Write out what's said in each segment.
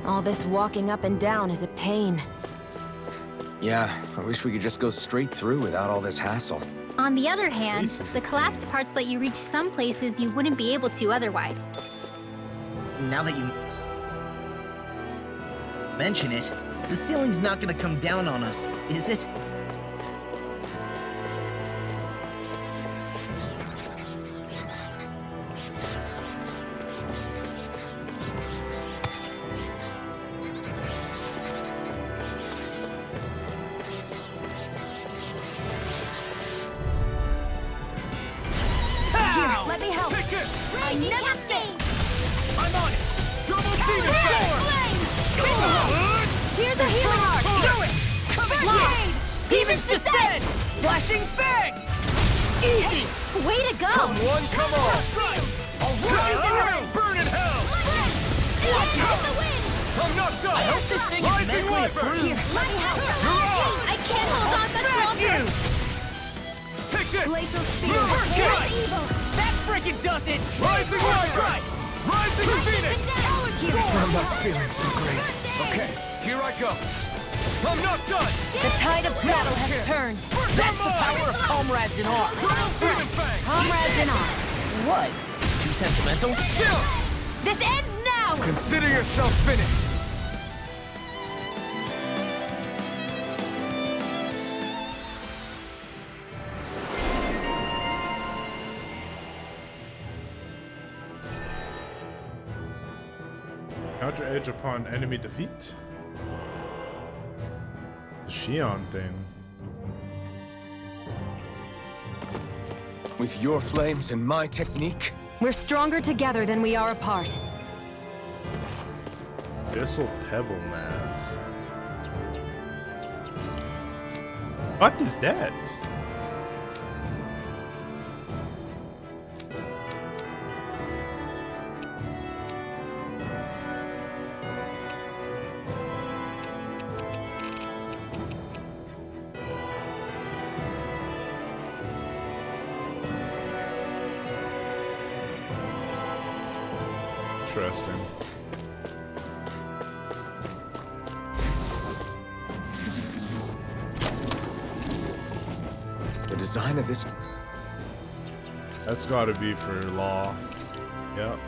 All this walking up and down is a pain. Yeah, I wish we could just go straight through without all this hassle. On the other hand, the collapsed parts let you reach some places you wouldn't be able to otherwise. Now that you mention it, the ceiling's not gonna come down on us, is it? Let me help. Take it! I never stay! I'm on it! Double demon fang! Here's a healing arc. Do it! Come again! Demons descend. Flashing fang! Easy. Way to go! Come on, come on! I'll rip you through! Burn in hell! Watch out! The wind! I'm not done! I hope this thing is Rising medically Wyvern! approved. Here, let me help! You're off! I can't hold on much longer! Take this! Glacial spear. Right. Evil! That freaking does it! Rising Wyvern! Rising Phoenix! I'm not feeling so great. Okay, here I go. I'm not done! The tide of battle has turned. That's the power of comrades in arms. Double demon fang! Comrades in arms. What? Too sentimental? This ends now. Consider yourself finished! Counter edge upon enemy defeat? The Shion thing. With your flames and my technique, We're stronger together than we are apart. Abyssal Pebble Mass. What is that? Interesting. the design of this... That's gotta be for Law. Yep.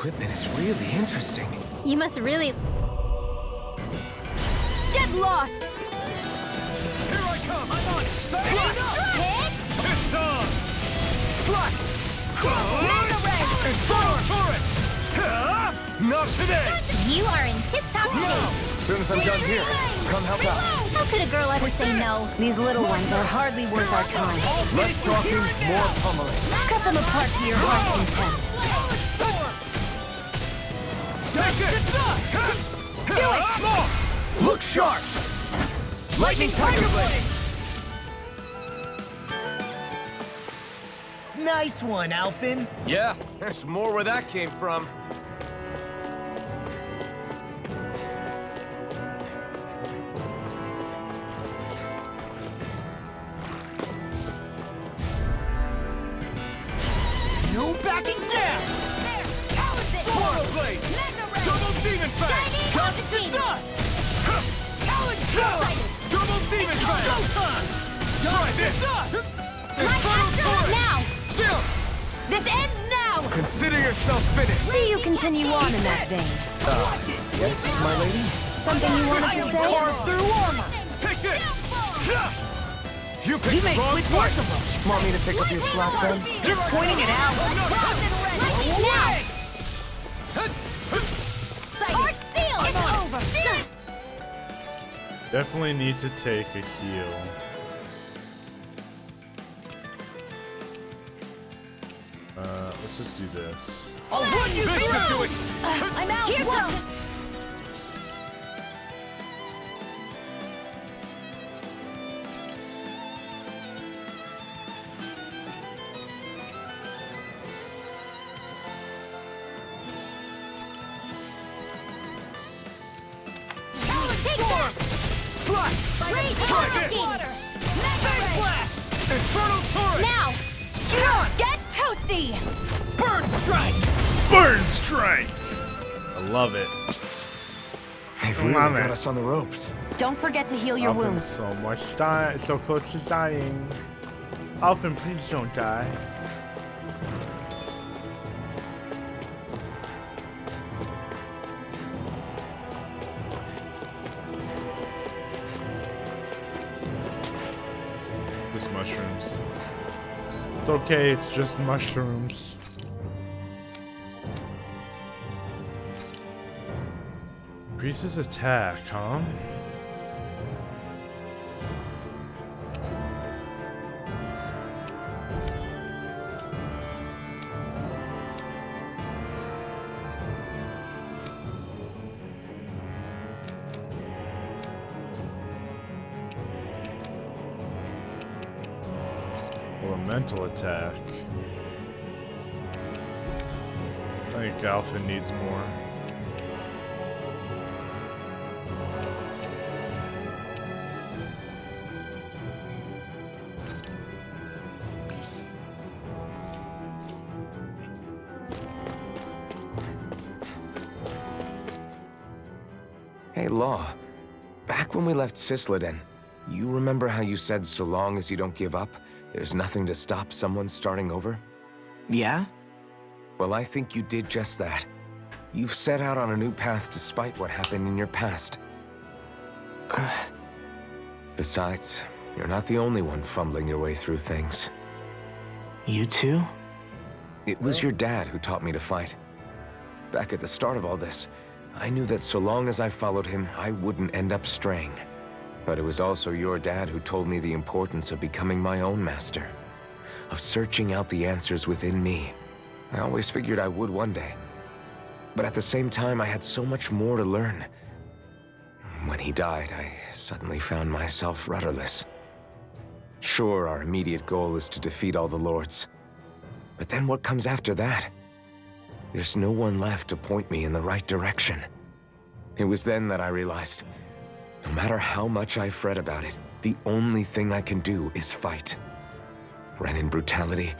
equipment is really interesting. You must really... Get lost! Here I come! I'm on it! Slash! Hit! It's on! Slash! Mega Ray! And throw turret! Not today! You are in tip-top shape. As soon as I'm done here, come help out. How could a girl ever say no? These little ones are hardly worth our time. Less talking, more pummeling. Cut them apart to your heart's content. Take it! Do it! Look sharp! Lightning Tiger Blade! Nice one, Alphin. Yeah, there's more where that came from. No backing down! Swallow Blade! Double Demon Fang! Double Demon Fang! Try this! Now! Chill! This ends now! Consider yourself finished! See you continue on in that vein. Yes, my lady? Something you wanted to say? Carve through armor! Take this! You picked You make wrong quick fight! work of them. Want me to pick up your slack then? Just pointing it out. I'm not Now! Definitely need to take a heal. Let's just do this. I'll run you through! It. I'm out. Here's some. Take that! Slash! Raise Try the this! water. Face blast! Infernal torrent! Now, Shoot on! get toasty. Burn strike! Burn strike! I love it. They've really Love got it. us on the ropes. Don't forget to heal your Alvin, wounds. so much die, so close to dying. Alvin, please don't die. Just mushrooms. It's okay, it's just mushrooms. Increases attack, huh? Or a mental attack. I think Alpha needs more. Hey, Law. Back when we left Cisleden, you remember how you said so long as you don't give up, there's nothing to stop someone starting over? Yeah? Well, I think you did just that. You've set out on a new path despite what happened in your past. Besides, you're not the only one fumbling your way through things. You too? It was your dad who taught me to fight. Back at the start of all this, I knew that so long as I followed him, I wouldn't end up straying. But it was also your dad who told me the importance of becoming my own master, of searching out the answers within me. I always figured I would one day. But at the same time, I had so much more to learn. When he died, I suddenly found myself rudderless. Sure, our immediate goal is to defeat all the lords. But then what comes after that? There's no one left to point me in the right direction. It was then that I realized, no matter how much I fret about it, the only thing I can do is fight. Renin brutality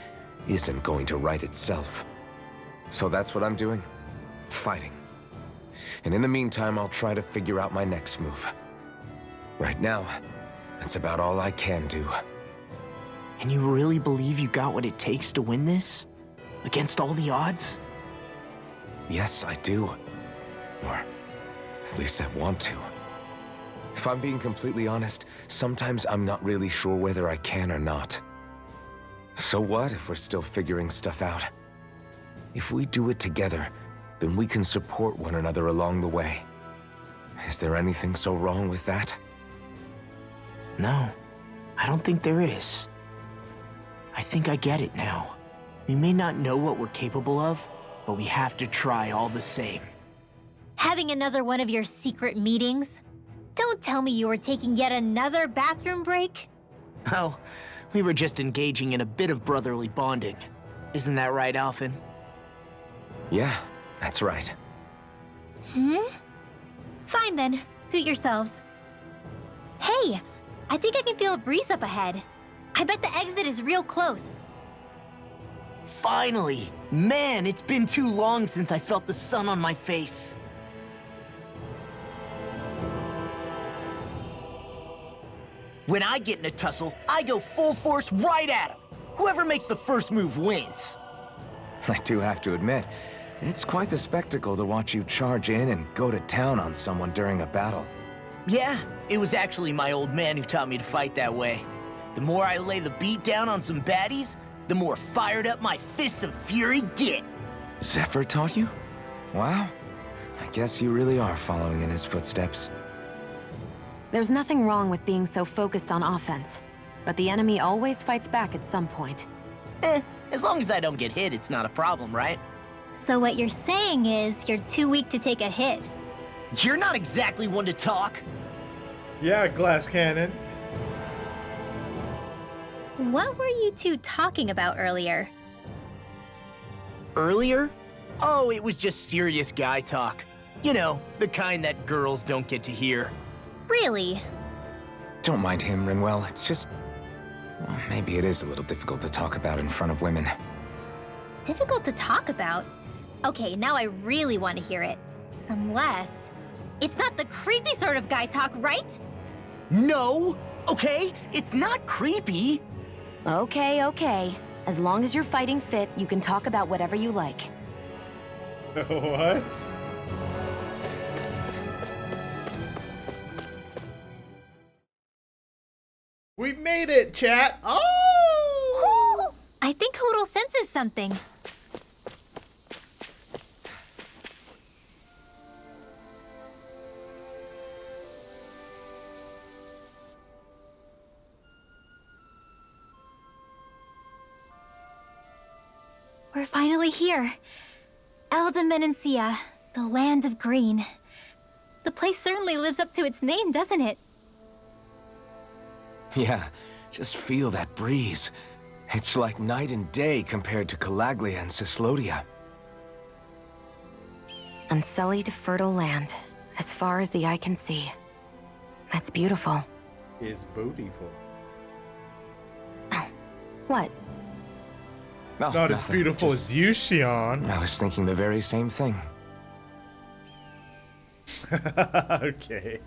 isn't going to right itself. So that's what I'm doing. Fighting. And in the meantime, I'll try to figure out my next move. Right now, that's about all I can do. And you really believe you got what it takes to win this? Against all the odds? Yes, I do. Or at least I want to. If I'm being completely honest, sometimes I'm not really sure whether I can or not. So what if we're still figuring stuff out? If we do it together, then we can support one another along the way. Is there anything so wrong with that? No, I don't think there is. I think I get it now. We may not know what we're capable of, but we have to try all the same. Having another one of your secret meetings? Don't tell me you were taking yet another bathroom break? Oh, we were just engaging in a bit of brotherly bonding. Isn't that right, Alphen? Yeah, that's right. Fine then, suit yourselves. Hey, I think I can feel a breeze up ahead. I bet the exit is real close. Finally! Man, it's been too long since I felt the sun on my face. When I get in a tussle, I go full force right at him. Whoever makes the first move wins. I do have to admit, it's quite the spectacle to watch you charge in and go to town on someone during a battle. Yeah, it was actually my old man who taught me to fight that way. The more I lay the beat down on some baddies, the more fired up my fists of fury get. Zephyr taught you? Wow. I guess you really are following in his footsteps. There's nothing wrong with being so focused on offense, but the enemy always fights back at some point. As long as I don't get hit, it's not a problem, right? So what you're saying is you're too weak to take a hit. You're not exactly one to talk. Yeah, glass cannon. What were you two talking about earlier? Earlier? Oh, it was just serious guy talk. You know, the kind that girls don't get to hear. Really? Don't mind him, Rinwell. It's just... well, maybe it is a little difficult to talk about in front of women. Difficult to talk about? Okay, now I really want to hear it. Unless... it's not the creepy sort of guy talk, right? No! Okay? It's not creepy. Okay, okay. As long as you're fighting fit, you can talk about whatever you like. What? We made it, chat! Oh! I think Hoodle senses something. We're finally here. MochaMassiah, the land of green. The place certainly lives up to its name, doesn't it? Yeah, just feel that breeze. It's like night and day compared to Calaglia and Cyslodia. Unsullied, fertile land, as far as the eye can see. That's beautiful. Is beautiful. What? Oh, Not as nothing, beautiful just- as you, Shion. I was thinking the very same thing. Okay.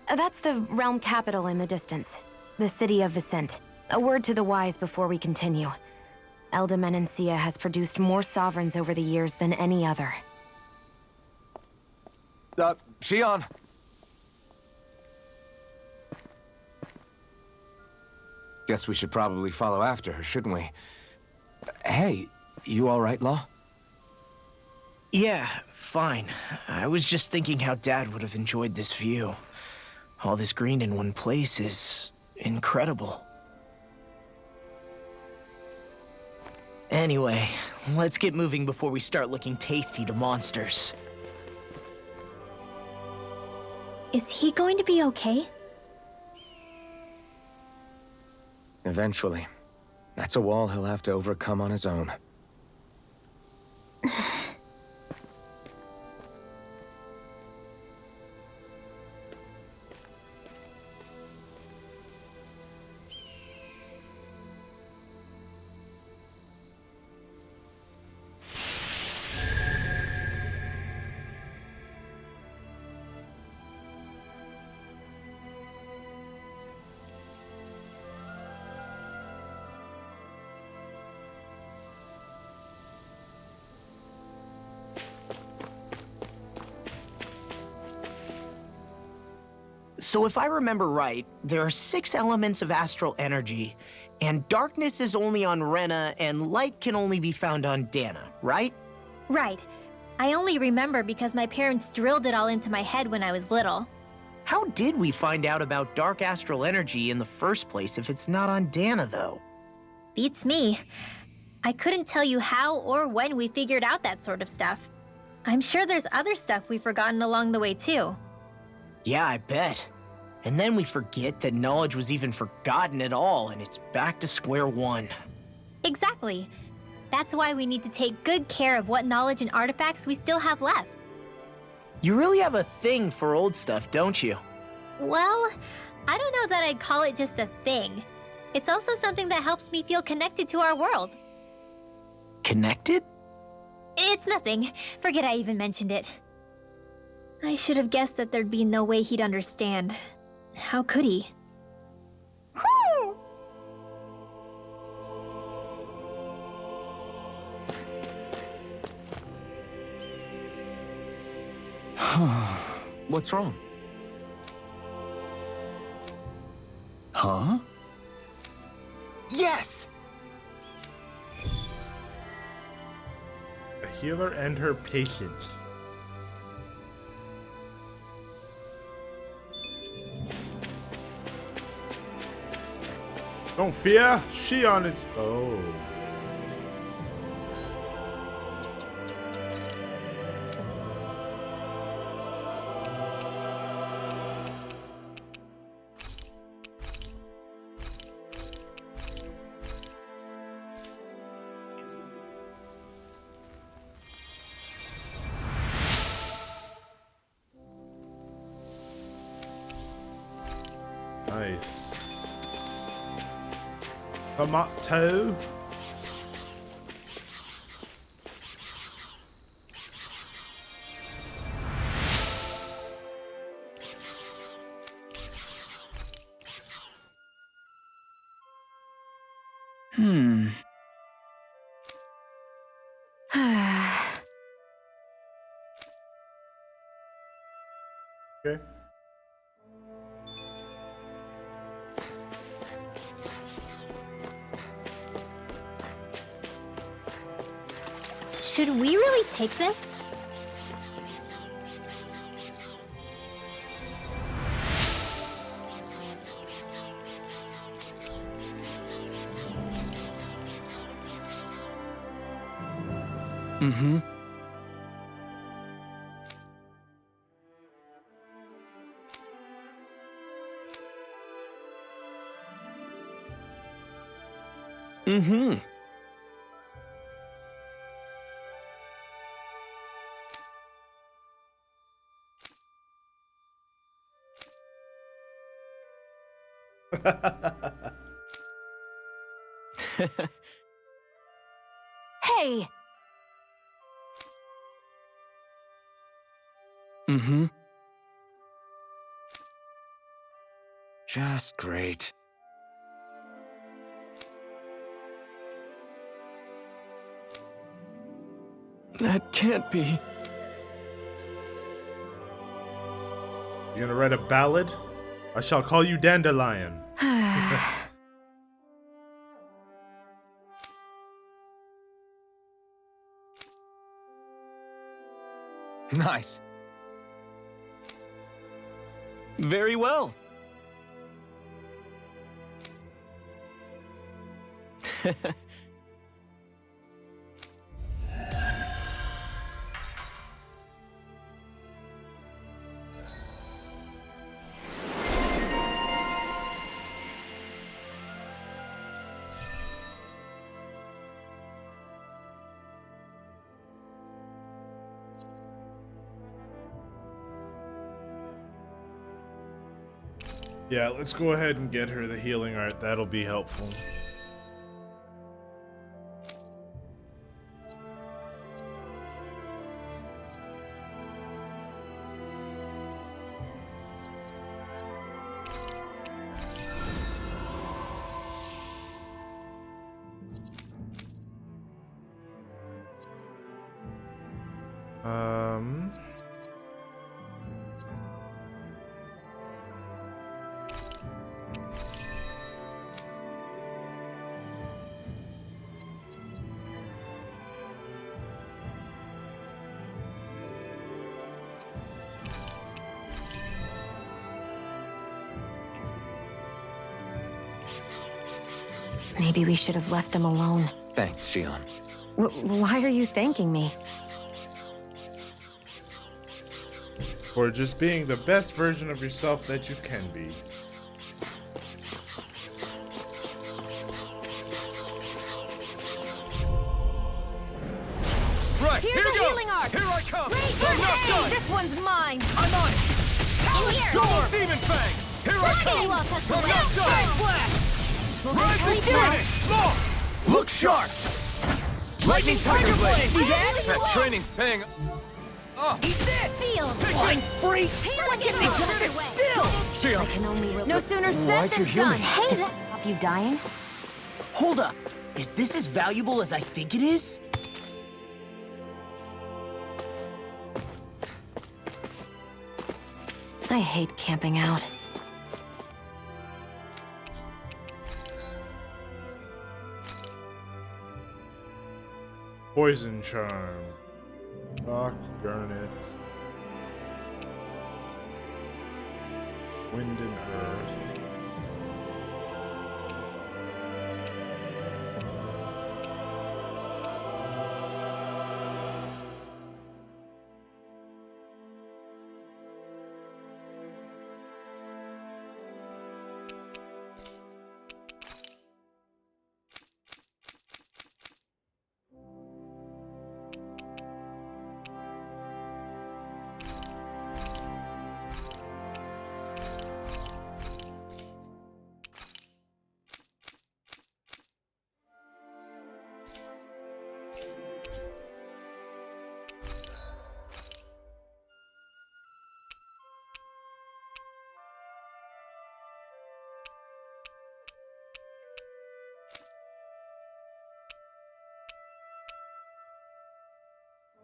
That's the realm capital in the distance. The city of Vicent. A word to the wise before we continue. MochaMassiah has produced more sovereigns over the years than any other. Shion! Guess we should probably follow after her, shouldn't we? Hey, you all right, Law? Yeah, fine. I was just thinking how Dad would have enjoyed this view. All this green in one place is incredible. Anyway, let's get moving before we start looking tasty to monsters. Is he going to be okay? Eventually. That's a wall he'll have to overcome on his own. So if I remember right, there are 6 elements of astral energy, and darkness is only on Rena, and light can only be found on Dana, right? Right. I only remember because my parents drilled it all into my head when I was little. How did we find out about dark astral energy in the first place if it's not on Dana, though? Beats me. I couldn't tell you how or when we figured out that sort of stuff. I'm sure there's other stuff we've forgotten along the way, too. Yeah, I bet. And then we forget that knowledge was even forgotten at all, and it's back to square one. Exactly. That's why we need to take good care of what knowledge and artifacts we still have left. You really have a thing for old stuff, don't you? Well, I don't know that I'd call it just a thing. It's also something that helps me feel connected to our world. Connected? It's nothing. Forget I even mentioned it. I should have guessed that there'd be no way he'd understand. How could he? What's wrong? Huh? Yes! A healer and her patients. Don't fear. Shion is. Oh. Nice. Tomato. Okay. Should we really take this? Mm-hmm. Mm-hmm. Hey! Mm-hmm. Just great. That can't be. You gonna write a ballad? I shall call you Dandelion. Nice. Very well. Yeah, let's go ahead and get her the healing art. That'll be helpful. Maybe we should have left them alone. Thanks, Shion. Why are you thanking me? For just being the best version of yourself that you can be. Right, Here's here a goes. healing arc. Here I come. Raise your I'm not hand! done. This one's mine! I'm on it. Here! Door, Demon Fang. Here I come. You all touch the I'm ground. not done. Rising Phoenix. Look sharp. Lightning Tiger Blade. See that? That training's paying. Oh, Eat this! Sealed! fine Freak! Look at me! Just sit still! Shion. Can only no sooner said Why'd than you heal done. me? Hey, does that stop you dying? Hold up. Is this as valuable as I think it is? I hate camping out. Poison charm. Rock, garnets. Wind and earth.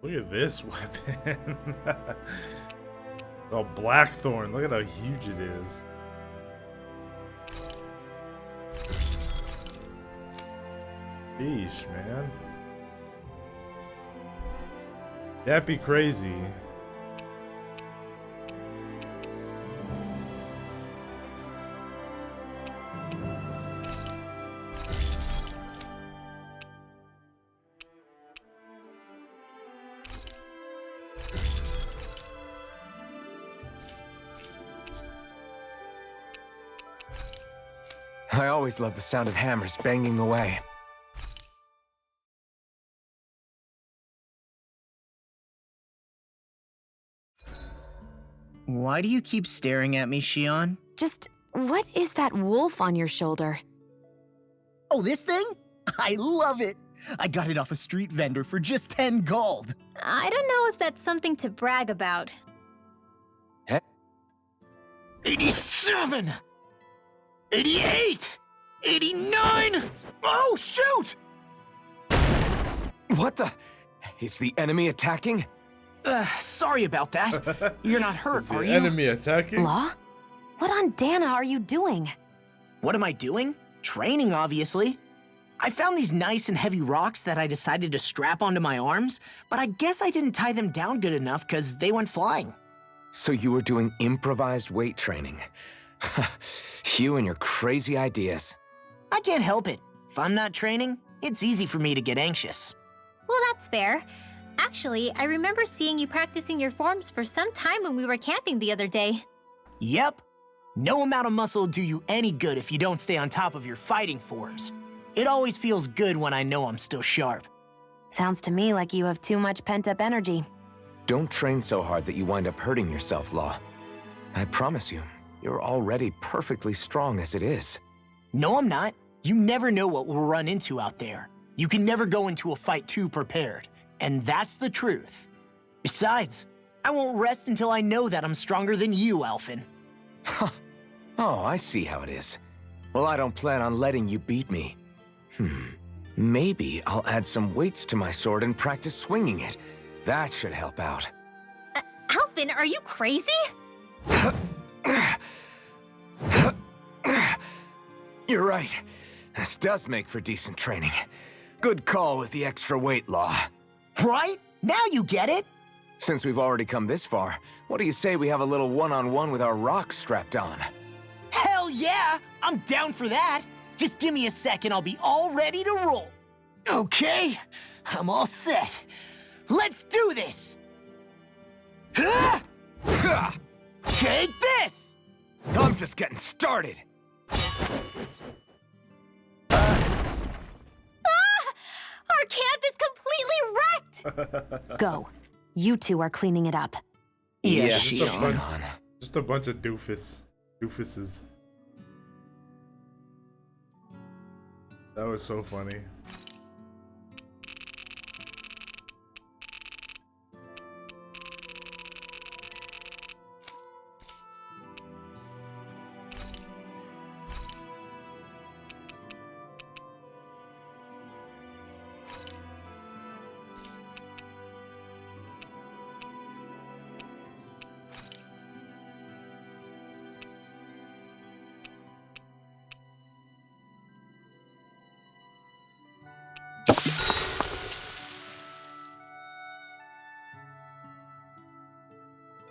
Look at this weapon. Oh, Blackthorn. Look at how huge it is. Sheesh, man. That'd be crazy. I always loved the sound of hammers banging away. Why do you keep staring at me, Shion? Just, what is that wolf on your shoulder? Oh, this thing? I love it. I got it off a street vendor for just 10 gold. I don't know if that's something to brag about. 87! 88! 89! Oh, shoot! What the? Is the enemy attacking? Sorry about that. You're not hurt, The are you? enemy attacking? Law? What on Dana are you doing? What am I doing? Training, obviously. I found these nice and heavy rocks that I decided to strap onto my arms, but I guess I didn't tie them down good enough because they went flying. So you were doing improvised weight training. You and your crazy ideas. I can't help it. If I'm not training, it's easy for me to get anxious. Well, that's fair. Actually, I remember seeing you practicing your forms for some time when we were camping the other day. Yep. No amount of muscle will do you any good if you don't stay on top of your fighting forms. It always feels good when I know I'm still sharp. Sounds to me like you have too much pent-up energy. Don't train so hard that you wind up hurting yourself, Law. I promise you, you're already perfectly strong as it is. No, I'm not. You never know what we'll run into out there. You can never go into a fight too prepared. And that's the truth. Besides, I won't rest until I know that I'm stronger than you, Alphen. Oh, I see how it is. Well, I don't plan on letting you beat me. Maybe I'll add some weights to my sword and practice swinging it. That should help out. Alphen, are you crazy? You're right. This does make for decent training. Good call with the extra weight, Law. Right? Now you get it? Since we've already come this far, what do you say we have a little one-on-one with our rocks strapped on? Hell yeah! I'm down for that! Just give me a second, I'll be all ready to roll. Okay, I'm all set. Let's do this! Take this! I'm just getting started. Our camp is completely wrecked! Go. You two are cleaning it up. Yeah, just a Shion. bunch, just a bunch of doofuses. That was so funny.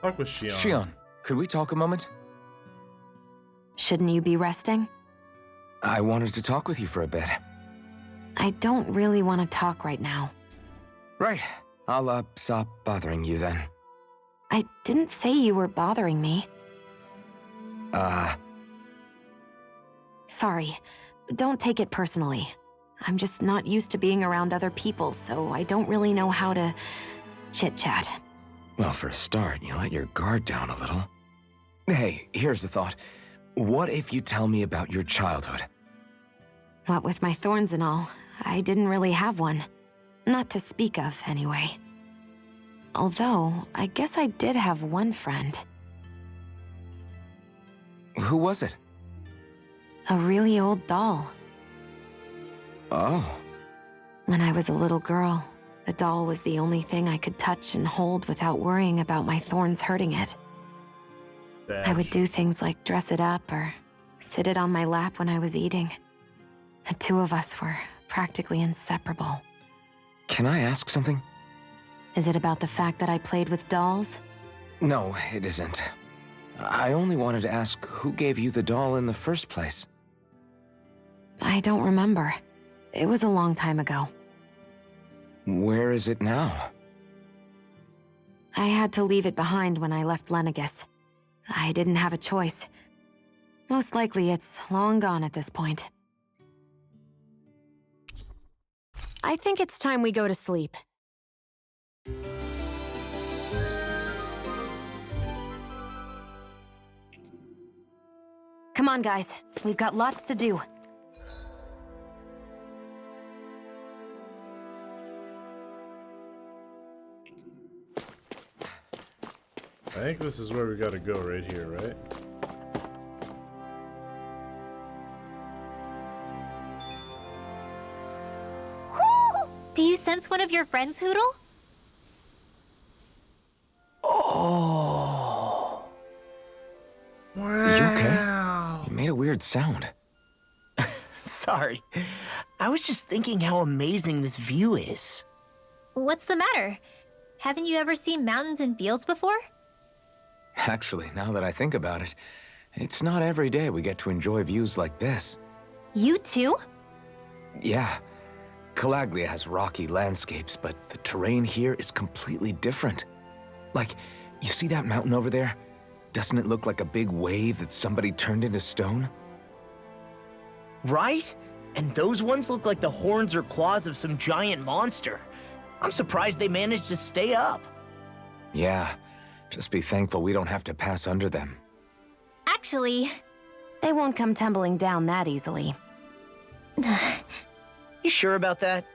Talk with Shion. Shion, could we talk a moment? Shouldn't you be resting? I wanted to talk with you for a bit. I don't really want to talk right now. Right. I'll, stop bothering you then. I didn't say you were bothering me. Sorry. Don't take it personally. I'm just not used to being around other people, so I don't really know how to chit-chat. Well, for a start, you let your guard down a little. Hey, here's a thought. What if you tell me about your childhood? What with my thorns and all, I didn't really have one. Not to speak of, anyway. Although, I guess I did have one friend. Who was it? A really old doll. Oh. When I was a little girl, The doll was the only thing I could touch and hold without worrying about my thorns hurting it. I would do things like dress it up or sit it on my lap when I was eating. The two of us were practically inseparable. Can I ask something? Is it about the fact that I played with dolls? No, it isn't. I only wanted to ask who gave you the doll in the first place. I don't remember. It was a long time ago. Where is it now? I had to leave it behind when I left Lenegus. I didn't have a choice. Most likely it's long gone at this point. I think it's time we go to sleep. Come on, guys. We've got lots to do. I think this is where we gotta go, right here, right? Do you sense one of your friends, Hoodle? Oh. You okay? You made a weird sound. Sorry. I was just thinking how amazing this view is. What's the matter? Haven't you ever seen mountains and fields before? Actually, now that I think about it, it's not every day we get to enjoy views like this. You too? Yeah. Calaglia has rocky landscapes, but the terrain here is completely different. Like, you see that mountain over there? Doesn't it look like a big wave that somebody turned into stone? Right? And those ones look like the horns or claws of some giant monster. I'm surprised they managed to stay up. Yeah. Just be thankful we don't have to pass under them. Actually, They won't come tumbling down that easily. You sure about that?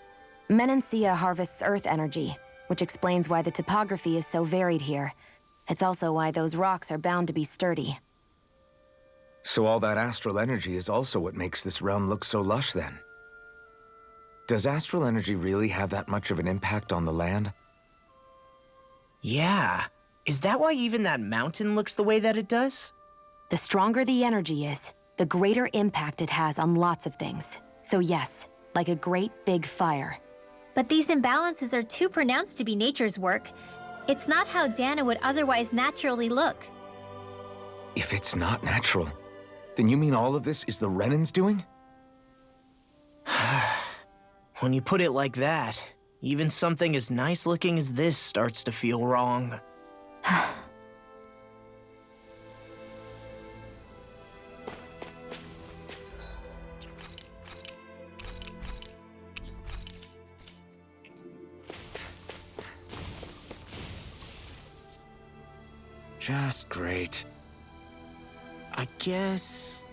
MochaMassiah harvests earth energy, which explains why the topography is so varied here. It's also why those rocks are bound to be sturdy. So all that astral energy is also what makes this realm look so lush, then? Does astral energy really have that much of an impact on the land? Yeah. Is that why even that mountain looks the way that it does? The stronger the energy is, the greater impact it has on lots of things. So yes, like a great big fire. but these imbalances are too pronounced to be nature's work. It's not how Dana would otherwise naturally look. If it's not natural, then you mean all of this is the Renan's doing? When you put it like that, even something as nice looking as this starts to feel wrong. Just great. I guess...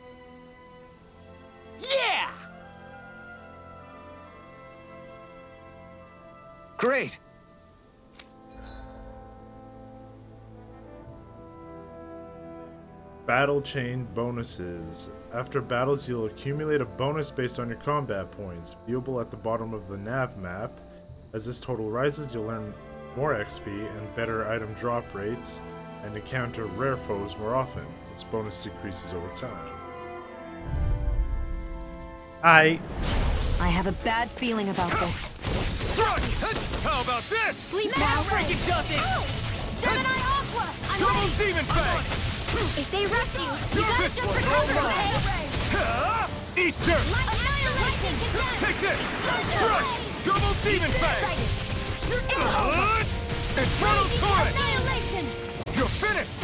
Yeah! Great! Battle chain bonuses. After battles, you'll accumulate a bonus based on your combat points, viewable at the bottom of the nav map. As this total rises, you'll earn more XP and better item drop rates, and encounter rare foes more often. This bonus decreases over time. I have a bad feeling about this. How about this? Sleep now, Gemini Aqua! Double Demon Fang! If they rush you, you gotta jump for cover, okay? Eat dirt! Annihilation! Take this! Strike! Double Demon Fang! Infernal Torrent! Annihilation! You're finished!